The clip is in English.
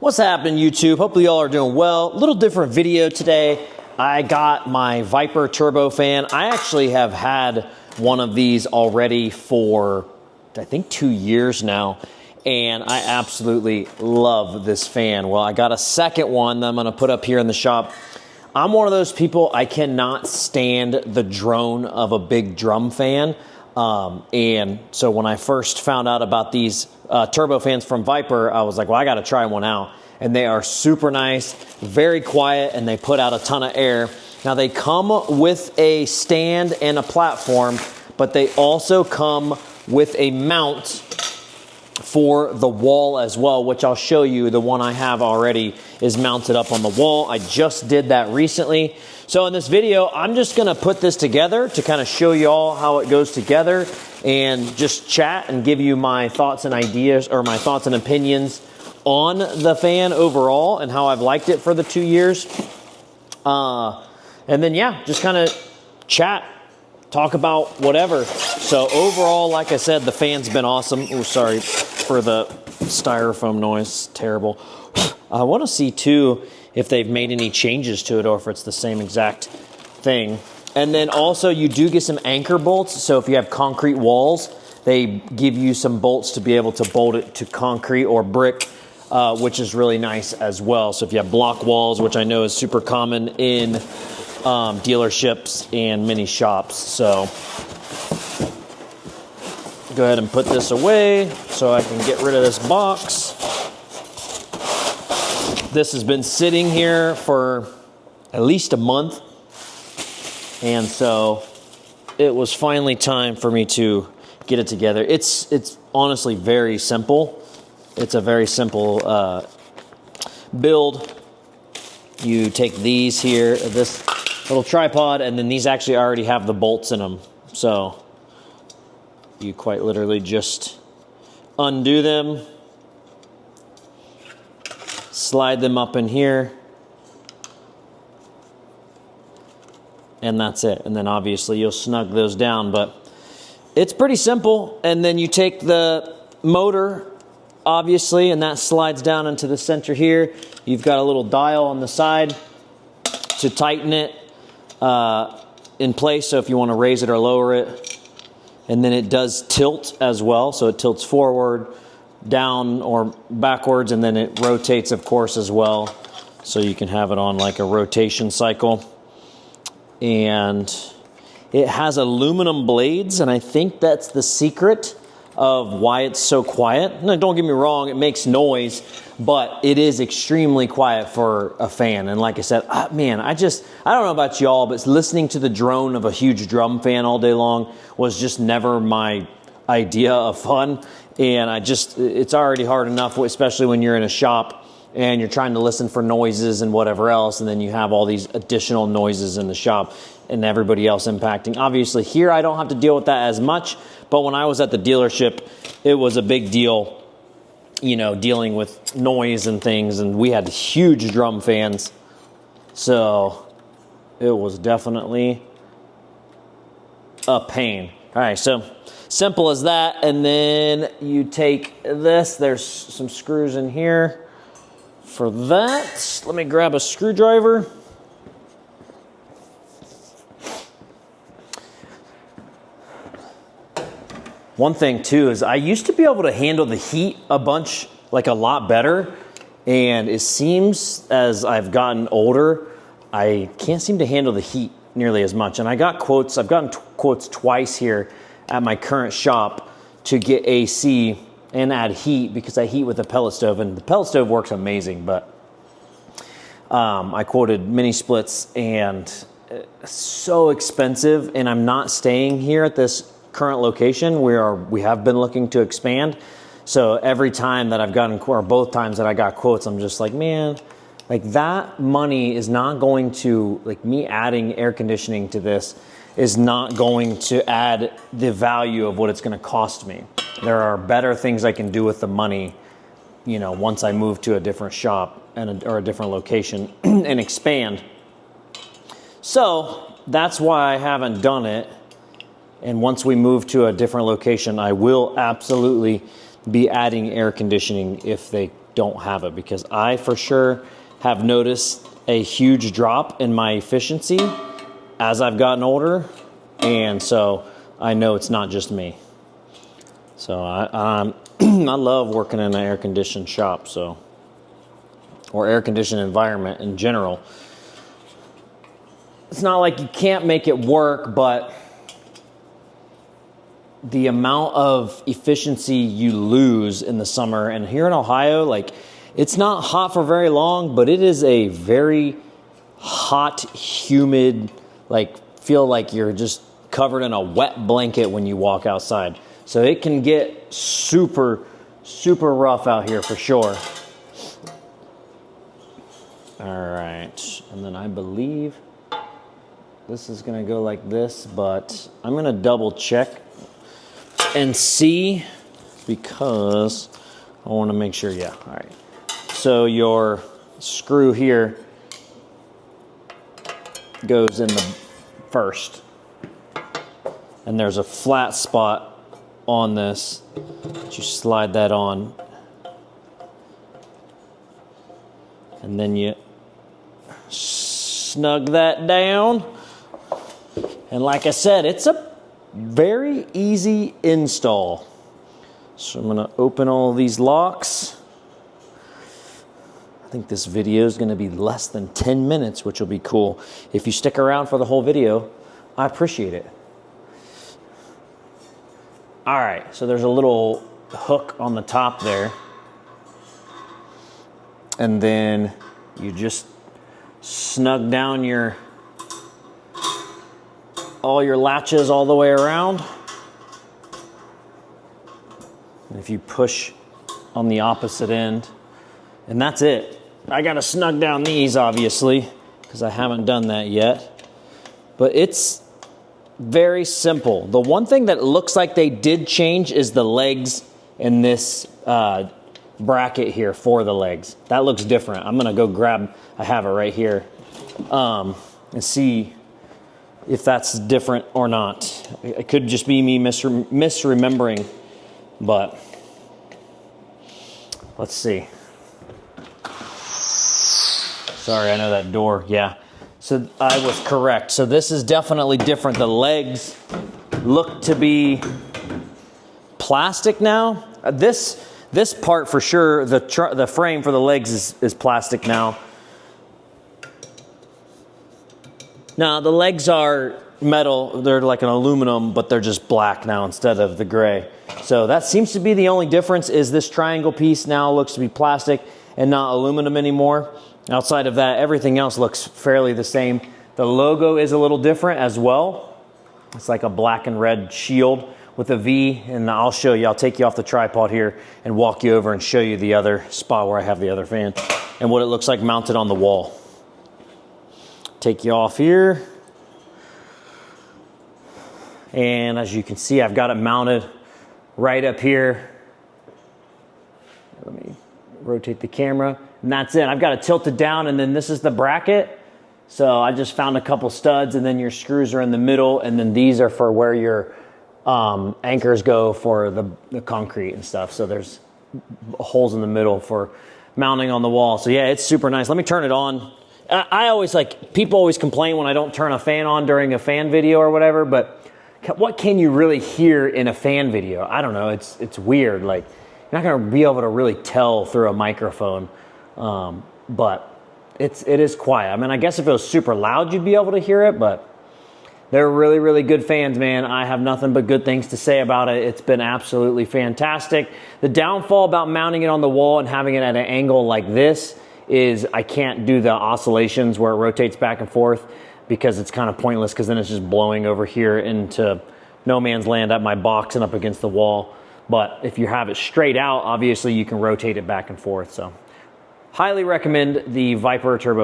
What's happening, YouTube? Hopefully y'all are doing well. A little different video today. I got my Vyper turbo fan. I actually have had one of these already for, I think, 2 years now, and I absolutely love this fan. Well, I got a second one that I'm gonna put up here in the shop. I'm one of those people, I cannot stand the drone of a big drum fan. And so when I first found out about these turbo fans from Vyper, I was like, well, I got to try one out. And they are super nice, very quiet, and they put out a ton of air. Now they come with a stand and a platform, but they also come with a mount for the wall as well, which I'll show you. The one I have already is mounted up on the wall. I just did that recently. So in this video, I'm just gonna put this together to kind of show you all how it goes together and just chat and give you my thoughts and ideas, or my thoughts and opinions on the fan overall and how I've liked it for the 2 years. And then yeah, just kind of chat, talk about whatever. So overall, like I said, the fan's been awesome. Oh, sorry for the styrofoam noise, terrible. I want to see too if they've made any changes to it or if it's the same exact thing. And then also you do get some anchor bolts. So if you have concrete walls, they give you some bolts to be able to bolt it to concrete or brick, which is really nice as well. So if you have block walls, which I know is super common in dealerships and mini shops. So go ahead and put this away so I can get rid of this box. This has been sitting here for at least a month, and so it was finally time for me to get it together. It's honestly very simple. It's a very simple build. You take these here, this little tripod, and then these actually already have the bolts in them. So you quite literally just undo them, slide them up in here, and that's it. And then obviously you'll snug those down, but it's pretty simple. And then you take the motor, obviously, and that slides down into the center here. You've got a little dial on the side to tighten it in place, so if you want to raise it or lower it. And then it does tilt as well, so it tilts forward, down, or backwards, and then it rotates, of course, as well, so you can have it on like a rotation cycle. And it has aluminum blades, and I think that's the secret of why it's so quiet. Now, don't get me wrong, it makes noise, but it is extremely quiet for a fan. And like I said, man, I don't know about y'all, but listening to the drone of a huge drum fan all day long was just never my idea of fun. And it's already hard enough, especially when you're in a shop and you're trying to listen for noises and whatever else, and then you have all these additional noises in the shop and everybody else impacting. Obviously here I don't have to deal with that as much, but when I was at the dealership, it was a big deal, you know, dealing with noise and things, and we had huge drum fans, so it was definitely a pain. All right, so simple as that. And then you take this, there's some screws in here for that. Let me grab a screwdriver. One thing too is I used to be able to handle the heat a lot better, and it seems as I've gotten older, I can't seem to handle the heat nearly as much. And I've gotten quotes twice here at my current shop to get AC and add heat, because I heat with a pellet stove, and the pellet stove works amazing, but I quoted mini splits, and it's so expensive, and I'm not staying here at this current location. We have been looking to expand. So every time that I've gotten, or both times that I got quotes, I'm just like, man, like that money is not going to, like me adding air conditioning to this is not going to add the value of what it's going to cost me. There are better things I can do with the money, you know, once I move to a different shop or a different location and expand. So that's why I haven't done it. And once we move to a different location, I will absolutely be adding air conditioning if they don't have it, because I for sure have noticed a huge drop in my efficiency as I've gotten older, and so I know it's not just me. So I love working in an air-conditioned shop, or air-conditioned environment in general. It's not like you can't make it work, but the amount of efficiency you lose in the summer, and here in Ohio, like, it's not hot for very long, but it is a very hot, humid, like, feel like you're just covered in a wet blanket when you walk outside. So it can get super, super rough out here for sure. All right, and then I believe this is gonna go like this, but I'm gonna double check and see, because I wanna make sure, yeah, all right. So your screw here goes in the first, and there's a flat spot on this, you slide that on, and then you snug that down. And like I said, it's a very easy install. So I'm gonna open all these locks. I think this video is gonna be less than 10 minutes, which will be cool. If you stick around for the whole video, I appreciate it. All right, so there's a little hook on the top there. And then you just snug down all your latches all the way around. And if you push on the opposite end, and that's it. I gotta snug down these, obviously, because I haven't done that yet. But it's very simple. The one thing that looks like they did change is the legs in this bracket here for the legs. That looks different. I'm gonna go grab, I have it right here, and see if that's different or not. It could just be me misremembering, but let's see. Sorry, I know that door, yeah. So I was correct. So this is definitely different. The legs look to be plastic now. This part for sure, the frame for the legs is plastic now. Now the legs are metal, they're like an aluminum, but they're just black now instead of the gray. So that seems to be the only difference, is this triangle piece now looks to be plastic and not aluminum anymore. Outside of that, everything else looks fairly the same. The logo is a little different as well. It's like a black and red shield with a V, and I'll show you, I'll take you off the tripod here and walk you over and show you the other spot where I have the other fan and what it looks like mounted on the wall. Take you off here. And as you can see, I've got it mounted right up here. Let me rotate the camera, and that's it. I've got it tilted down, and then this is the bracket. So I just found a couple studs, and then your screws are in the middle, and then these are for where your anchors go for the concrete and stuff. So there's holes in the middle for mounting on the wall. So yeah, it's super nice. Let me turn it on. I always people always complain when I don't turn a fan on during a fan video or whatever, but what can you really hear in a fan video? I don't know, it's weird. Like, you're not gonna be able to really tell through a microphone, but it is quiet. I mean, I guess if it was super loud, you'd be able to hear it, but they're really, really good fans, man. I have nothing but good things to say about it. It's been absolutely fantastic. The downfall about mounting it on the wall and having it at an angle like this is I can't do the oscillations where it rotates back and forth, because it's kind of pointless, because then it's just blowing over here into no man's land at my box and up against the wall. But if you have it straight out, obviously you can rotate it back and forth. So highly recommend the Vyper Turbo.